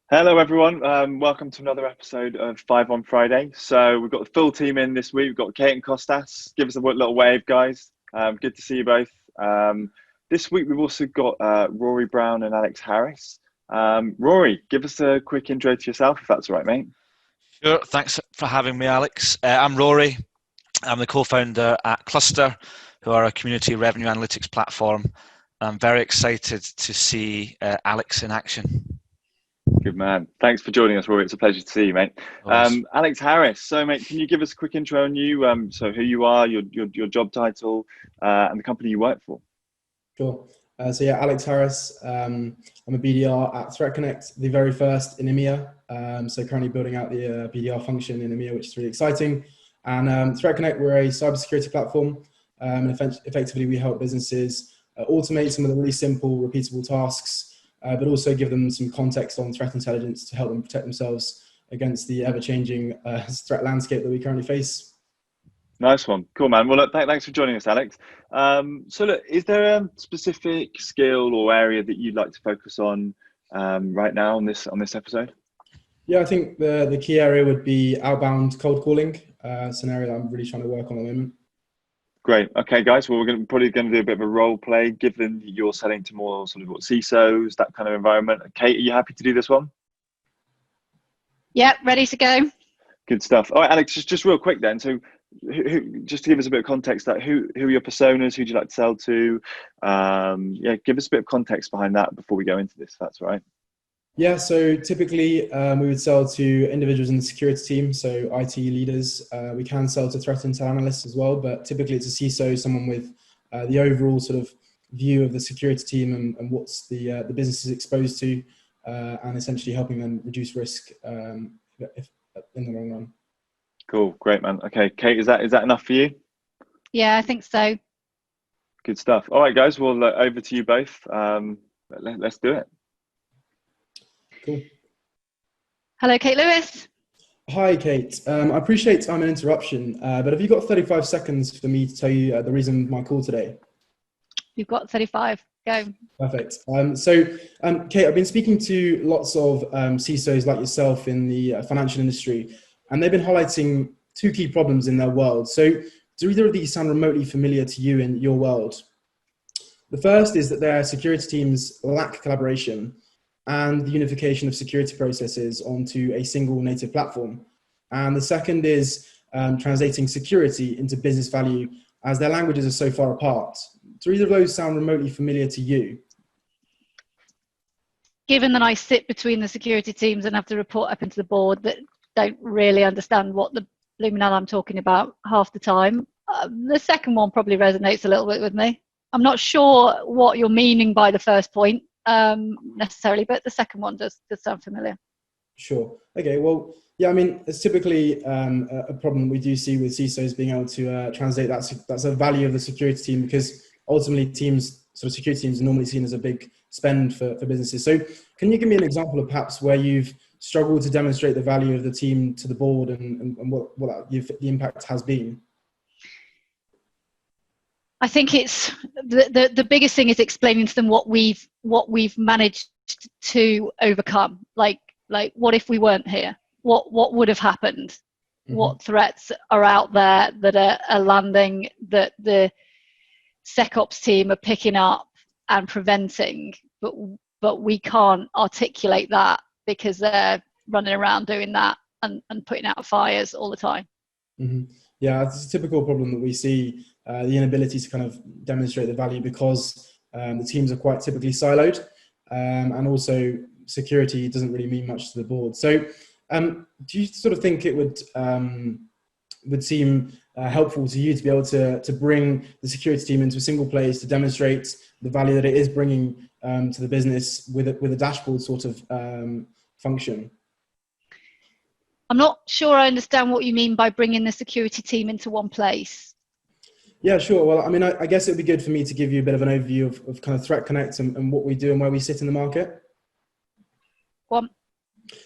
Hello, everyone. Welcome to another episode of Five on Friday. So we've got the full team in this week. We've got Kate and Costas. Give us a little wave, guys. Good to see you both. This week we've also got Rory Brown and Alex Harris. Rory, give us a quick intro to yourself, if that's all right, mate. Sure. Thanks for having me, Alex. I'm Rory. I'm the co-founder at Cluster, who are a community revenue analytics platform. I'm very excited to see Alex in action. Good man. Thanks for joining us, Rory. It's a pleasure to see you, mate. Alex Harris. So, mate, can you give us a quick intro on you? So, who you are, your job title, and the company you work for? Sure. Alex Harris. I'm a BDR at ThreatConnect, the very first in EMEA. So currently building out the BDR function in EMEA, which is really exciting. And ThreatConnect, we're a cybersecurity platform. And effectively, we help businesses automate some of the really simple, repeatable tasks, but also give them some context on threat intelligence to help them protect themselves against the ever-changing threat landscape that we currently face. Nice one. Cool, man. Well, look, thanks for joining us, Alex. So, look, is there a specific skill or area that you'd like to focus on right now on this episode? Yeah, I think the key area would be outbound cold calling. It's an area that I'm really trying to work on at the moment. Great. Okay, guys. Well, we're probably going to do a bit of a role play, given you're selling to more sort of CISOs, that kind of environment. Kate, are you happy to do this one? Yeah, ready to go. Good stuff. All right, Alex, just real quick then. So, just to give us a bit of context, like who are your personas? Who do you like to sell to? Give us a bit of context behind that before we go into this, if that's all right. Yeah, so typically we would sell to individuals in the security team, so IT leaders. We can sell to threat intel analysts as well, but typically it's a CISO, someone with the overall sort of view of the security team and what's the business is exposed to, and essentially helping them reduce risk in the long run. Cool, great, man. Okay, Kate, is that enough for you? Yeah, I think so. Good stuff. All right, guys. Well, over to you both. Let's do it. Cool. Hello, Kate Lewis. Hi, Kate. I appreciate I'm an interruption, but have you got 35 seconds for me to tell you the reason of my call today? You've got 35. Go. Perfect. Kate, I've been speaking to lots of CISOs like yourself in the financial industry, and they've been highlighting two key problems in their world. So do either of these sound remotely familiar to you in your world? The first is that their security teams lack collaboration and the unification of security processes onto a single native platform. And the second is translating security into business value as their languages are so far apart. Do either of those sound remotely familiar to you? Given that I sit between the security teams and have to report up into the board that don't really understand what the blooming hell I'm talking about half the time, the second one probably resonates a little bit with me. I'm not sure what you're meaning by the first point necessarily, but the second one does sound familiar. Sure. Okay. Well, yeah, I mean, it's typically a problem we do see with CISOs being able to translate that's a value of the security team, because ultimately security teams are normally seen as a big spend for businesses. So can you give me an example of perhaps where you've struggled to demonstrate the value of the team to the board and what the impact has been? I think it's the biggest thing is explaining to them what we've managed to overcome. Like what if we weren't here? What would have happened? Mm-hmm. What threats are out there that are landing that the SecOps team are picking up and preventing, but we can't articulate that because they're running around doing that and putting out fires all the time. Mm-hmm. Yeah, it's a typical problem that we see, the inability to kind of demonstrate the value because the teams are quite typically siloed, and also security doesn't really mean much to the board. So do you sort of think it would seem helpful to you to be able to bring the security team into a single place to demonstrate the value that it is bringing to the business with a dashboard sort of function? I'm not sure I understand what you mean by bringing the security team into one place. Yeah, sure. Well, I mean, I guess it would be good for me to give you a bit of an overview of kind of ThreatConnect and what we do and where we sit in the market. Well,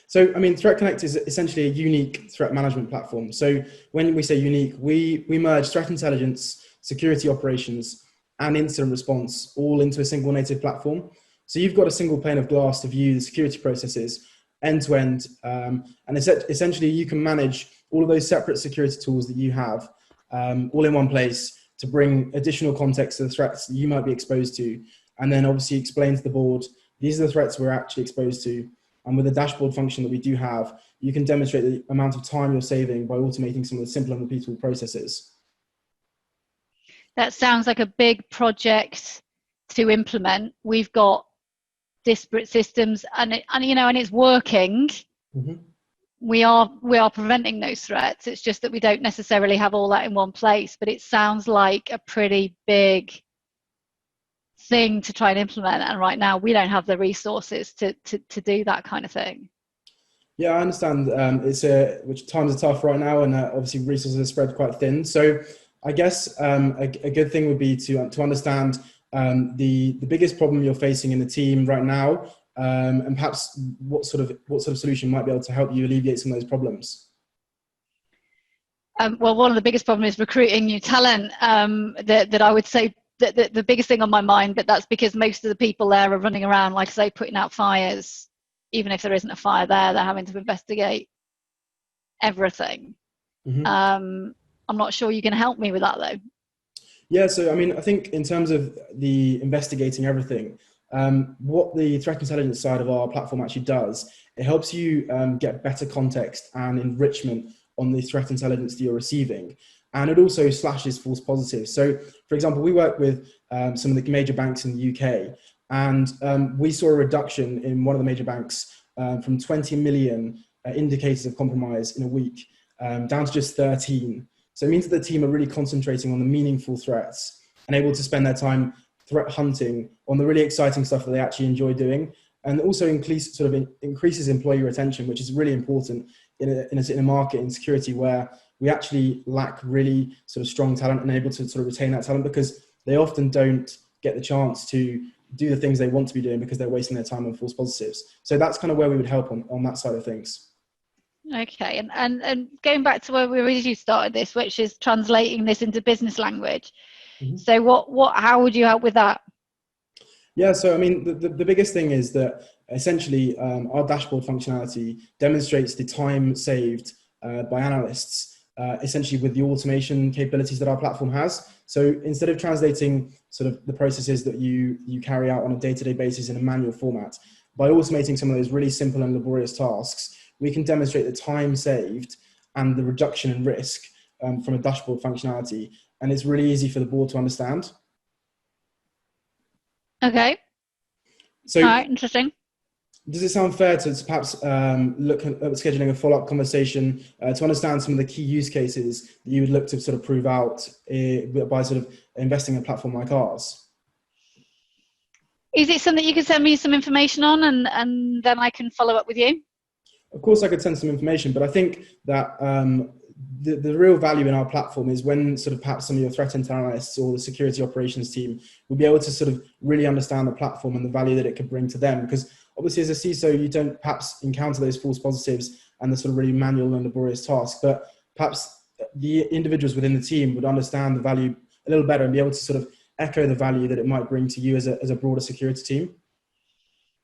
so, I mean, ThreatConnect is essentially a unique threat management platform. So when we say unique, we merge threat intelligence, security operations, and incident response all into a single native platform. So you've got a single pane of glass to view the security processes, end to end. And essentially you can manage all of those separate security tools that you have all in one place to bring additional context to the threats that you might be exposed to. And then obviously explain to the board, these are the threats we're actually exposed to. And with the dashboard function that we do have, you can demonstrate the amount of time you're saving by automating some of the simple and repeatable processes. That sounds like a big project to implement. We've got disparate systems, and it's working. Mm-hmm. We are preventing those threats. It's just that we don't necessarily have all that in one place. But it sounds like a pretty big thing to try and implement, and right now we don't have the resources to do that kind of thing. Yeah, I understand. Which times are tough right now, and obviously resources are spread quite thin. So I guess a good thing would be to understand the biggest problem you're facing in the team right now, and perhaps what sort of solution might be able to help you alleviate some of those problems. Well, one of the biggest problems is recruiting new talent. That I would say that the biggest thing on my mind, but that's because most of the people there are running around, like I say, putting out fires. Even if there isn't a fire there, they're having to investigate everything. Mm-hmm. I'm not sure you can help me with that though. Yeah, so I mean, I think in terms of the investigating everything, what the threat intelligence side of our platform actually does, it helps you get better context and enrichment on the threat intelligence that you're receiving. And it also slashes false positives. So for example, we work with some of the major banks in the UK, and we saw a reduction in one of the major banks from 20 million indicators of compromise in a week down to just 13. So it means that the team are really concentrating on the meaningful threats and able to spend their time threat hunting on the really exciting stuff that they actually enjoy doing, and also increases employee retention, which is really important in a market in security where we actually lack really sort of strong talent and able to sort of retain that talent because they often don't get the chance to do the things they want to be doing because they're wasting their time on false positives. So that's kind of where we would help on that side of things. Okay, and going back to where we originally started this, which is translating this into business language. Mm-hmm. So how would you help with that? Yeah, so I mean, the biggest thing is that essentially our dashboard functionality demonstrates the time saved by analysts, essentially with the automation capabilities that our platform has. So instead of translating sort of the processes that you carry out on a day-to-day basis in a manual format, by automating some of those really simple and laborious tasks, we can demonstrate the time saved and the reduction in risk from a dashboard functionality. And it's really easy for the board to understand. Okay. So, all right, interesting. Does it sound fair to perhaps look at scheduling a follow-up conversation to understand some of the key use cases that you would look to sort of prove out by sort of investing in a platform like ours? Is it something you can send me some information on and then I can follow up with you? Of course, I could send some information, but I think that the real value in our platform is when sort of perhaps some of your threat intel analysts or the security operations team will be able to sort of really understand the platform and the value that it could bring to them. Because obviously as a CISO, you don't perhaps encounter those false positives and the sort of really manual and laborious tasks, but perhaps the individuals within the team would understand the value a little better and be able to sort of echo the value that it might bring to you as a broader security team.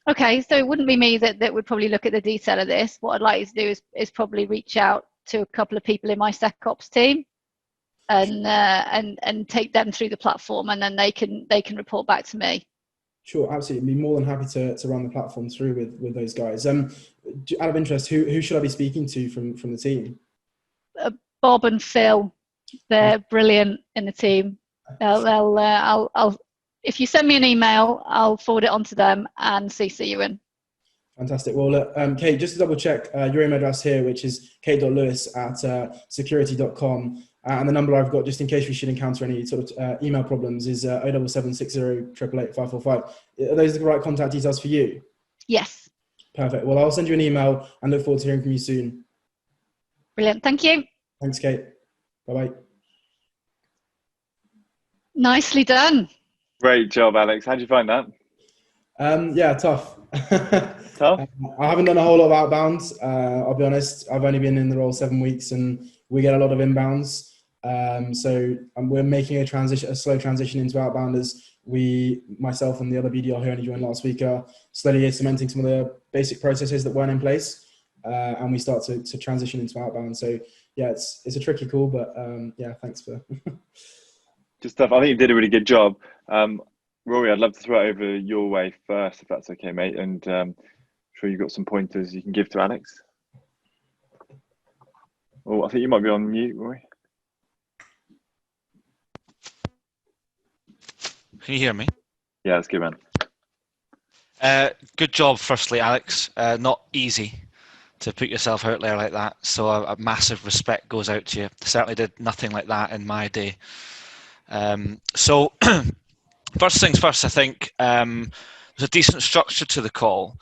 Okay, so it wouldn't be me that would probably look at the detail of this. What I'd like you to do is probably reach out to a couple of people in my SecOps team and take them through the platform, and then they can report back to me. Sure, absolutely. I'd be more than happy to run the platform through with those guys. Out of interest, who should I be speaking to from the team? Bob and Phil, they're brilliant in the team. I'll if you send me an email, I'll forward it on to them and CC you in. Fantastic. Well, Kate, just to double check your email address here, which is kate.lewis@security.com. And the number I've got, just in case we should encounter any sort of email problems, is 07760 888 545. Are those the right contact details for you? Yes. Perfect. Well, I'll send you an email and look forward to hearing from you soon. Brilliant. Thank you. Thanks, Kate. Bye-bye. Nicely done. Great job, Alex. How'd you find that? Yeah, tough. Tough? I haven't done a whole lot of outbounds. I'll be honest. I've only been in the role 7 weeks and we get a lot of inbounds. So we're making a slow transition into outbound as myself and the other BDR who only joined last week, are slowly cementing some of the basic processes that weren't in place, and we start to transition into outbound. So yeah, it's a tricky call, but yeah, thanks for. Good stuff. I think you did a really good job. Rory, I'd love to throw it over your way first, if that's okay, mate. And I'm sure you've got some pointers you can give to Alex. Oh, I think you might be on mute, Rory. Can you hear me? Yeah, that's good, man. Good job, firstly, Alex. Not easy to put yourself out there like that. So a massive respect goes out to you. Certainly did nothing like that in my day. So first things first, I think there's a decent structure to the call.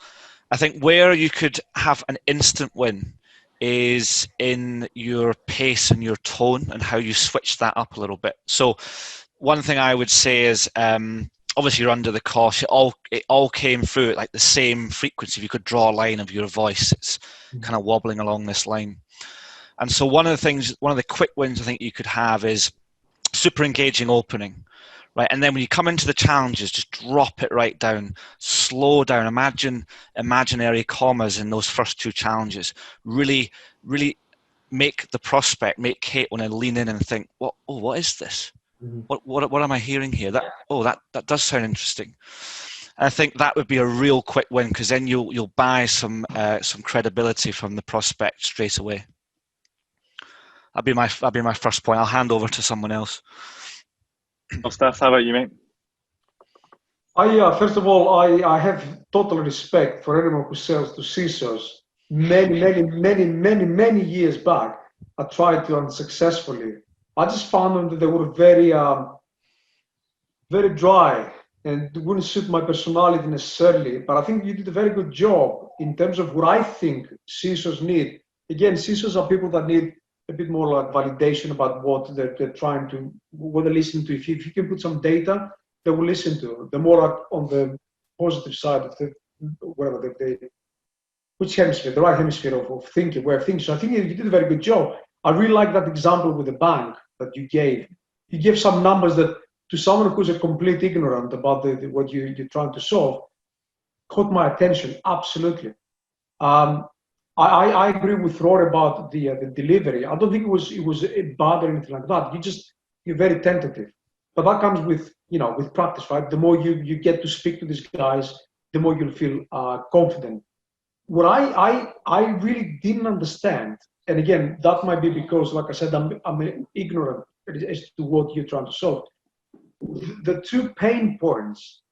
I think where you could have an instant win is in your pace and your tone and how you switch that up a little bit. So one thing I would say is obviously you're under the cosh. It all came through at like the same frequency. If you could draw a line of your voice, it's kind of wobbling along this line. And so one of the quick wins I think you could have is super engaging opening, right? And then when you come into the challenges, just drop it right down, slow down. Imagine imaginary commas in those first two challenges. Really, really make the prospect, make Kate want to lean in and think, what is this? What am I hearing here? That does sound interesting. And I think that would be a real quick win, because then you'll buy some credibility from the prospect straight away. That'd be my first point. I'll hand over to someone else. Costas, how about you, mate? First of all, I have total respect for anyone who sells to CISOs. Many years back, I tried to unsuccessfully. I just found them that they were very, very dry and wouldn't suit my personality necessarily. But I think you did a very good job in terms of what I think CISOs need. Again, CISOs are people that need a bit more like validation about what they're trying to, what they're listening to. If you can put some data, they will listen to. They're more like on the positive side of the, whatever which hemisphere, the right hemisphere of thinking, way of thinking. So I think you did a very good job. I really like that example with the bank that you gave. You gave some numbers that to someone who's a complete ignorant about what you're trying to solve, caught my attention, absolutely. I agree with Rory about the delivery. I don't think it was bad or anything like that. You're very tentative, but that comes with with practice, right? The more you get to speak to these guys, the more you'll feel confident. What I really didn't understand, and again that might be because, like I said, I'm ignorant as to what you're trying to solve. The two pain points,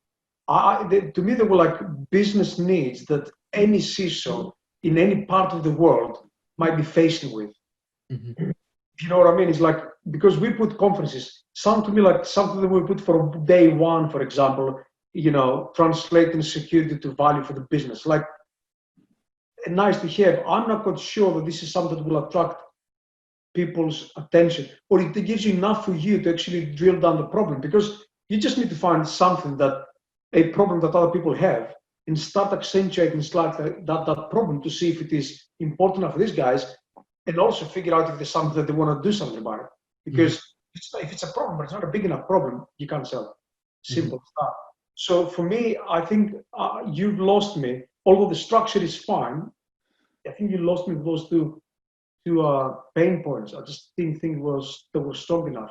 to me, they were like business needs that any CISO in any part of the world might be facing with. Mm-hmm. You know what I mean? It's like, because we put conferences, sound to me like something that we put for day one, for example, translating security to value for the business. Like, nice to hear. I'm not quite sure that this is something that will attract people's attention, or it gives you enough for you to actually drill down the problem, because you just need to find something a problem that other people have, and start accentuating slightly that problem to see if it is important enough for these guys, and also figure out if there's something that they want to do something about it. Because if it's a problem, but it's not a big enough problem, you can't sell it. Simple stuff. So for me, I think you've lost me. Although the structure is fine, I think you lost me with those two pain points. I just didn't think they were strong enough.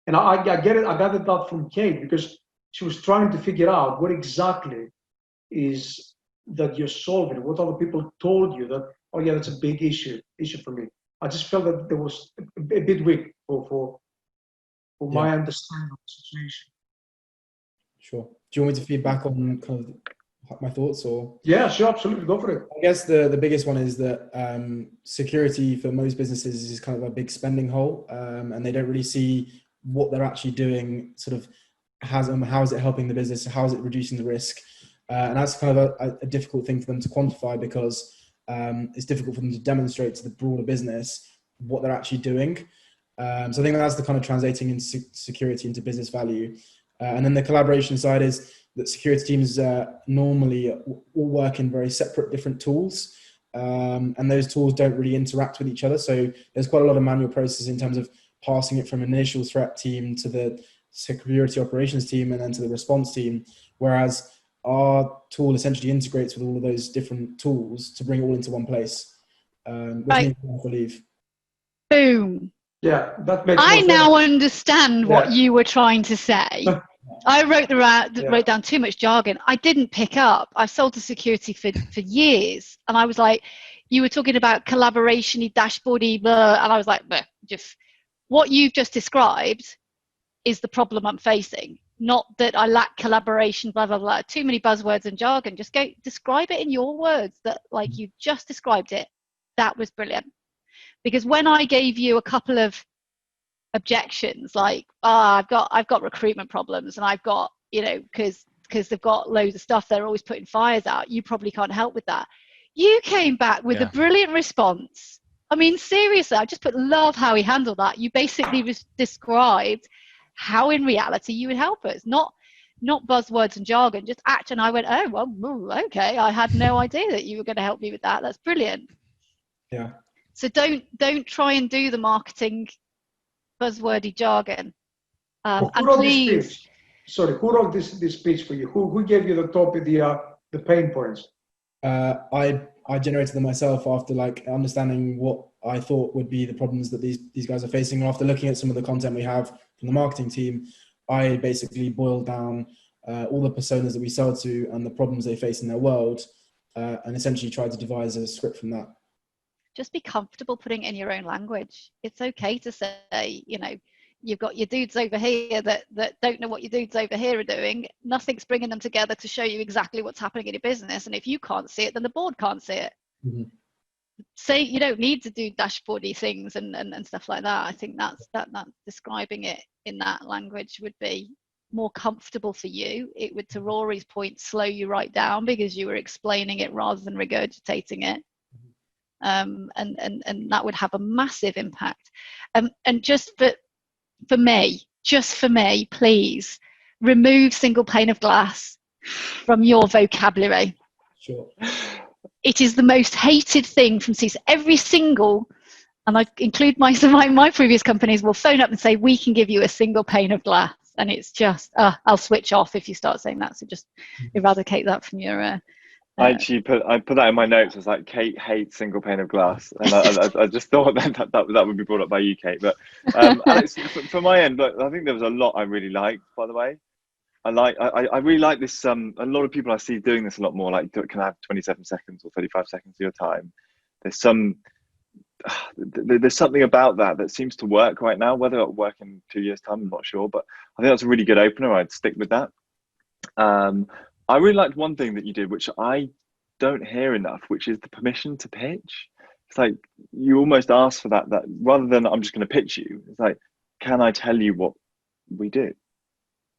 And I get it. I gathered that from Kate, because she was trying to figure out what exactly is that you're solving. What other people told you that, oh yeah, that's a big issue for me. I just felt that there was a bit weak for my understanding of the situation. Sure. Do you want me to feedback on kind of my thoughts, or? Yeah, sure, absolutely. Go for it. I guess the biggest one is that security for most businesses is kind of a big spending hole, and they don't really see what they're actually doing. Sort of, how is it helping the business? How is it reducing the risk? And that's kind of a difficult thing for them to quantify, because it's difficult for them to demonstrate to the broader business what they're actually doing. So I think that's the kind of translating into security into business value. And then the collaboration side is that security teams normally all work in very separate different tools, and those tools don't really interact with each other. So there's quite a lot of manual process in terms of passing it from an initial threat team to the security operations team and then to the response team, whereas our tool essentially integrates with all of those different tools to bring it all into one place, which means I believe. Boom. Yeah, that makes I more now sense. understand what you were trying to say. I wrote down too much jargon. I didn't pick up. I've sold to security for years, and I was like, you were talking about collaboration-y, dashboardy, blah, and I was like, just what you've just described is the problem I'm facing. Not that I lack collaboration, blah blah blah. Too many buzzwords and jargon. Just go describe it in your words. That like you just described it. That was brilliant. Because when I gave you a couple of objections, like I've got recruitment problems, and I've got, you know, because they've got loads of stuff, they're always putting fires out, you probably can't help with that. You came back with a brilliant response. I mean, seriously, I just love how he handled that. You basically described how in reality you would help us, not buzzwords and jargon, just act. And I went, oh well, okay, I had no idea that you were going to help me with that. That's brilliant. Yeah. So don't try and do the marketing buzzwordy jargon. Who And wrote please, this speech? Sorry, who wrote this speech for you? Who gave you the topic, the pain points? I generated them myself after like understanding what I thought would be the problems that these guys are facing. After looking at some of the content we have from the marketing team, I basically boiled down all the personas that we sell to and the problems they face in their world, and essentially tried to devise a script from that. just be comfortable putting it in your own language. It's okay to say, you know, you've got your dudes over here that don't know what your dudes over here are doing. Nothing's bringing them together to show you exactly what's happening in your business. And if you can't see it, then the board can't see it. Mm-hmm. Say you don't need to do dashboardy things and stuff like that. I think that describing it in that language would be more comfortable for you. It would, to Rory's point, slow you right down because you were explaining it rather than regurgitating it. And that would have a massive impact. And just for me, please remove single pane of glass from your vocabulary. Sure. It is the most hated thing from CISO. Every single, and I include my previous companies, will phone up and say, we can give you a single pane of glass. And it's just, I'll switch off if you start saying that. So just eradicate that from your... I put that in my notes. It's like Kate hates single pane of glass, and I just thought that would be brought up by you, Kate. But Alex, for my end, look, I think there was a lot I really liked. By the way, I really like this. A lot of people I see doing this a lot more. Like, can I have 27 seconds or 35 seconds of your time? There's something about that seems to work right now. Whether it'll work in 2 years' time, I'm not sure. But I think that's a really good opener. I'd stick with that. I really liked one thing that you did, which I don't hear enough, which is the permission to pitch. It's like you almost ask for that rather than I'm just going to pitch you. It's like, can I tell you what we do?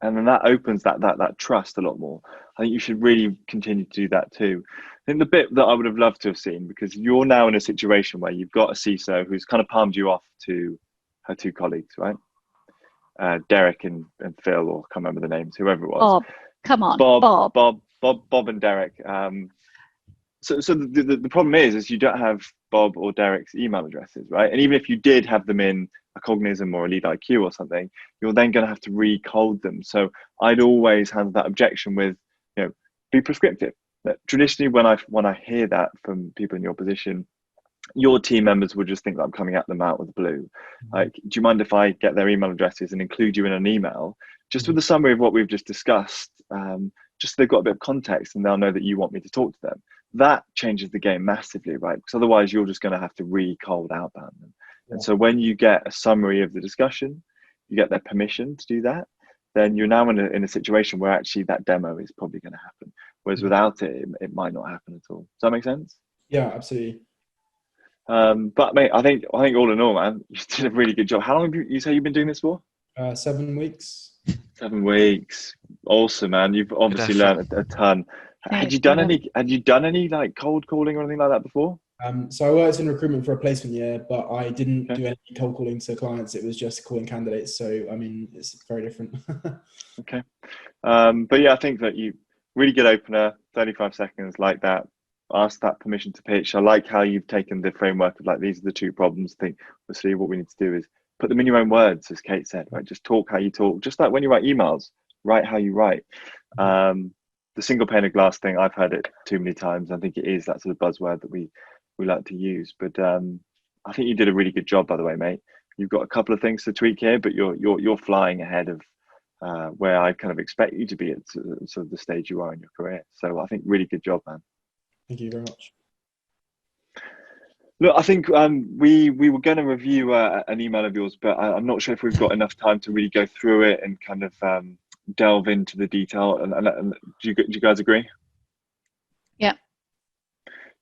And then that opens that trust a lot more. I think you should really continue to do that too. I think the bit that I would have loved to have seen, because you're now in a situation where you've got a CISO who's kind of palmed you off to her two colleagues, right? Derek and Phil, or I can't remember the names, whoever it was. Bob. Come on, Bob and Derek. So the problem is you don't have Bob or Derek's email addresses, right? And even if you did have them in a Cognism or a Lead IQ or something, you're then going to have to recode them. So I'd always handle that objection with, you know, be prescriptive. Traditionally, when I hear that from people in your position, your team members would just think that I'm coming at them out with the blue. Like, do you mind if I get their email addresses and include you in an email, just with a summary of what we've just discussed, just so they've got a bit of context and they'll know that you want me to talk to them. That changes the game massively, right? Because otherwise you're just going to have to re-cold outbound them. And so when you get a summary of the discussion, you get their permission to do that, then you're now in a situation where actually that demo is probably going to happen. Whereas without it, it might not happen at all. Does that make sense? Yeah, absolutely. But mate, I think all in all, man, you did a really good job. How long have you say you've been doing this for? 7 weeks. 7 weeks. Awesome, man. You've obviously learned a ton. Had you done any like cold calling or anything like that before? So I worked in recruitment for a placement year, but I didn't do any cold calling to clients. It was just calling candidates. So I mean, it's very different. Okay. But yeah, I think that you really good opener, 35 seconds like that. Ask that permission to pitch. I like how you've taken the framework of like, these are the two problems. I think obviously what we need to do is put them in your own words, as Kate said, right? Just talk how you talk. Just like when you write emails, write how you write. The single pane of glass thing, I've heard it too many times. I think it is that sort of buzzword that we like to use. But I think you did a really good job, by the way, mate. You've got a couple of things to tweak here, but you're flying ahead of where I kind of expect you to be at sort of the stage you are in your career. So I think really good job, man. Thank you very much. Look, I think we were going to review an email of yours, but I'm not sure if we've got enough time to really go through it and kind of delve into the detail. And do you guys agree? Yeah.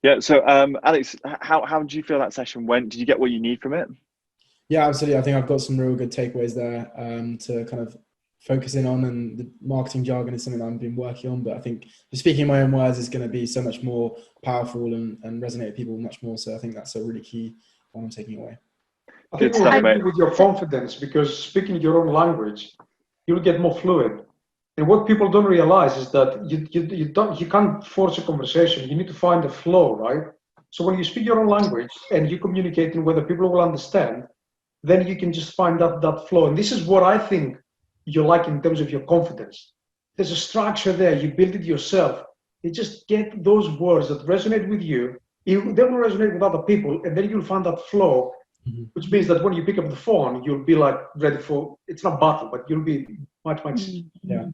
Yeah. So, Alex, how did you feel that session went? Did you get what you need from it? Yeah, absolutely. I think I've got some real good takeaways there to kind of focus in on, and the marketing jargon is something that I've been working on, but I think speaking in my own words is going to be so much more powerful and resonate with people much more. So I think that's a really key one I'm taking away. I think it will help you with your confidence, because speaking your own language, you'll get more fluent. And what people don't realize is that you can't force a conversation. You need to find a flow, right? So when you speak your own language and you communicate in whether people will understand, then you can just find that flow. And this is what I think you like in terms of your confidence. There's a structure there. You build it yourself. You just get those words that resonate with you. They will resonate with other people, and then you'll find that flow, which means that when you pick up the phone, you'll be like ready for, it's not battle, but you'll be much yeah.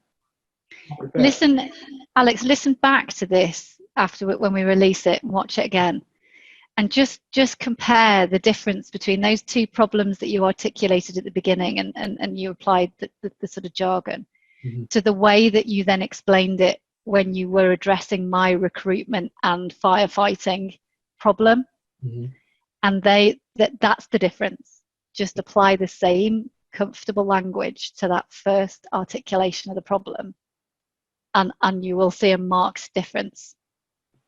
prepared. Listen, Alex, listen back to this after when we release it and watch it again. And just compare the difference between those two problems that you articulated at the beginning and you applied the sort of jargon to the way that you then explained it when you were addressing my recruitment and firefighting problem. And that's the difference. Just apply the same comfortable language to that first articulation of the problem, and you will see a marked difference.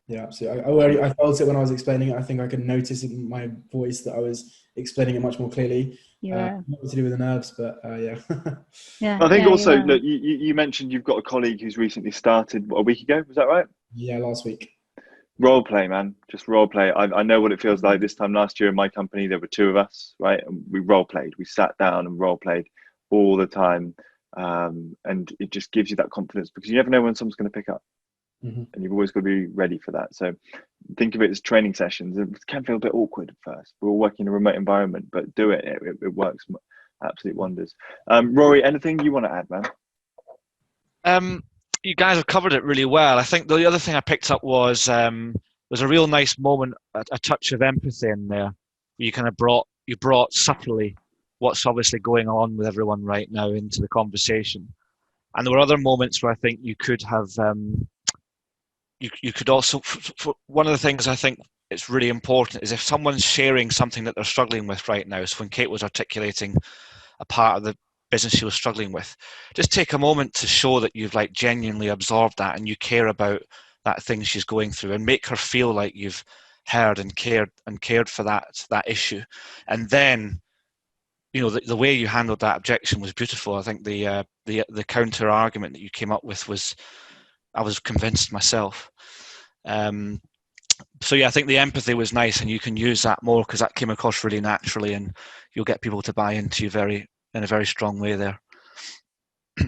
Yeah, absolutely. I felt it when I was explaining it. I think I could notice in my voice that I was explaining it much more clearly. Yeah. Not to do with the nerves, but yeah. Yeah. I think also, look, you mentioned you've got a colleague who's recently started a week ago. Was that right? Yeah, last week. Role play, man. Just role play. I know what it feels like. This time last year in my company, there were two of us, right? And we role played. We sat down and role played all the time. And it just gives you that confidence, because you never know when someone's going to pick up. And you've always got to be ready for that. So think of it as training sessions. It can feel a bit awkward at first. We're all working in a remote environment, but do it. It works absolute wonders. Rory, anything you want to add, man? You guys have covered it really well. I think the other thing I picked up was there's a real nice moment, a touch of empathy in there. You kind of brought subtly what's obviously going on with everyone right now into the conversation. And there were other moments where I think you could have you could also, one of the things I think it's really important is if someone's sharing something that they're struggling with right now. So when Kate was articulating a part of the business she was struggling with, just take a moment to show that you've like genuinely absorbed that and you care about that thing she's going through, and make her feel like you've heard and cared for that issue. And then, you know, the way you handled that objection was beautiful. I think the counter argument that you came up with was, I was convinced myself. So yeah, I think the empathy was nice, and you can use that more because that came across really naturally, and you'll get people to buy into you in a very strong way there. I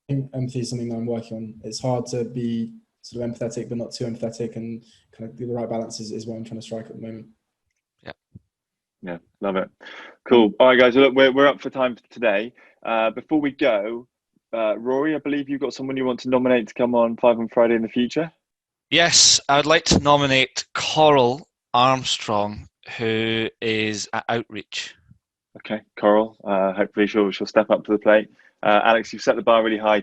think empathy is something that I'm working on. It's hard to be sort of empathetic, but not too empathetic, and kind of the right balance is what I'm trying to strike at the moment. Yeah, love it. Cool. All right, guys. Look, we're up for time for today. Before we go, Rory, I believe you've got someone you want to nominate to come on 5 on Friday in the future. Yes, I would like to nominate Coral Armstrong, who is at Outreach. Okay, Coral. Hopefully she'll step up to the plate. Alex, you've set the bar really high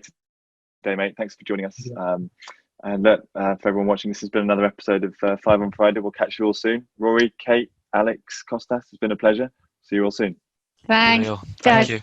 today, mate. Thanks for joining us. Yeah. And look, for everyone watching, this has been another episode of 5 on Friday. We'll catch you all soon. Rory, Kate, Alex, Costas, it's been a pleasure. See you all soon. Thanks. Thank you.